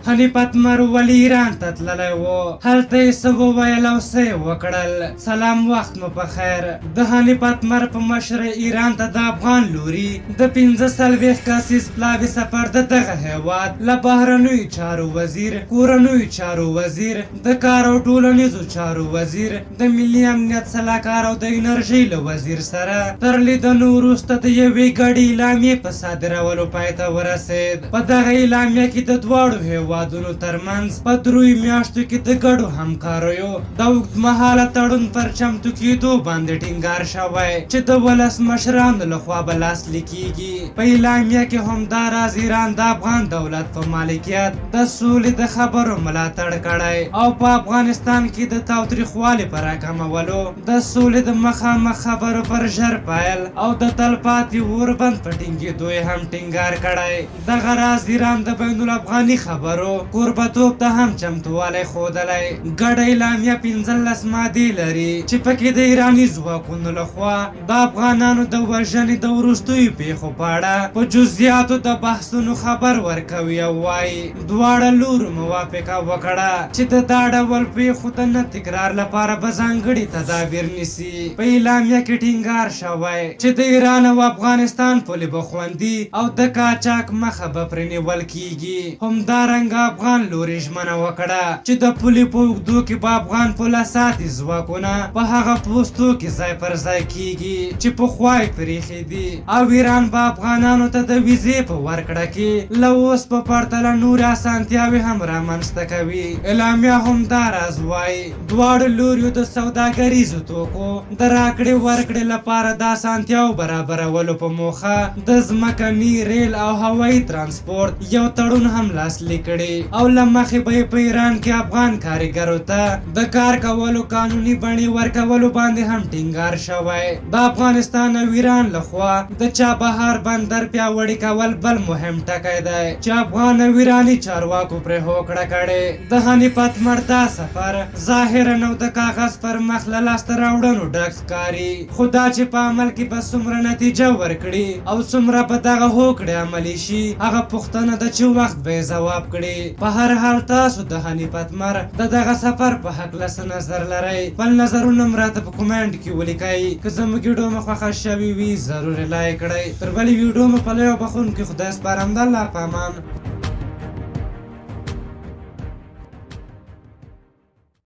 حنیفت مر ولی ایران ته تللی و هلته یې څه وویل او څه یې وکړل. سلام وخت مو په خیر. د حنیفت مر په مشره ایران ته د افغان لوري د 45 کسیز پلاوي سفر د دغه هیواد له بهرنیو چارو وزیر، کورنیو چارو وزیر، د کار او ټولنیزو چارو وزیر، د ملي امنیت سلاکار او د انرژۍ له وزیر سره تر لیدنو وروسته د یوې ګډې اعلامیې په صادرولو پای ته ورسېد. په دغه اعلامیه کې د دواړو هیوادونو ترمنځ په 3 میاشتو کې د ګډو همکاریو د اوږدمهاله تړون پر چمتو کېدو باندې ټینګار شوی چې د ولسمشرانو لخوا به لاسلیک کیږي. په اعلامیه کې همداراز ایران د افغان دولت په مالکیت د سولې د خبرو ملاتړ کړی او په افغانستان کې د تاوتریخوالي په راکمولو د سولې د مخامخ خبرو پر ژر پیل او د تلپاتې اوربند په ټینګېدو یې هم ټینګار کړی. دغه راز ایران د بین الافغاني خبرو کوربتوب ته هم چمتووالی ښودلی. ګډه اعلامیه 15 مادې لري چې پکې د ایراني ځواکونو لخوا د افغانانو د وژنې د وروستیو پیښو په اړه په جزئیاتو د بحثونو خبر ورکوي او وایي دواړه لورو موافقه وکړه چې د دا ډول پیښو د نه تکرار لپاره به ځانګړي تدابیر نیسي. په اعلامیه کې ټینګار شوی چې د ایران او افغانستان پولې به خوندي او د قاچاق مخه به پرې نیول کیږي. همدارنګه افغان لوري ژمنه وکړه چې د پولې په اوږدو کې به افغان پوله ساتي ځواکونه په هغه پوستو کې ځای پر ځای کیږي چې پخوا یې پرېښي دي او ایران به افغانانو ته د ویزې په ورکړه کې له اوس په پرتله نورې اسانتیاوې هم رامنځته کوي. اعلامیه همداراز وایي دواړو لوریو د سوداګریزو توکو د راکړې ورکړې لپاره د اسانتیاو برابرولو په موخه د ځمکني، ریل او هوایي ترانسپورت یو تړون هم لاسلیک کړي او له مخې به یې په ایران کې افغان کارګرو ته د کار کولو قانوني بڼې ورکولو باندې هم ټینګار شوی. د افغانستان او ایران لخوا د چابهار بندر پیاوړي کول بل مهم ټکی دی چې افغان او ایراني چارواکو پرې هوکړه کړې. د حنیفت مر دا سفر ظاهرا او د کاغذ پر مخ له لاسته راوړنو ډک ښکاري، خو دا چې په عمل کې به څومره نتیجه ورکړي او څومره به دغه هوکړې عملي شي هغه پوښتنه ده چې وخت به یې ځواب کړي. په هر حال تاسو د حنیفت مر د دغه سفر په هکله څه نظر لرئ؟ خپل نظرونه هم راته په کومنټ کې ولیکئ. که زموږ ویډیو مو خوښه شوې وي ضرور لایک کړئ. تر بلې ویډیو مو په لوی او بخښونکي خدای سپارم. د الله په امان.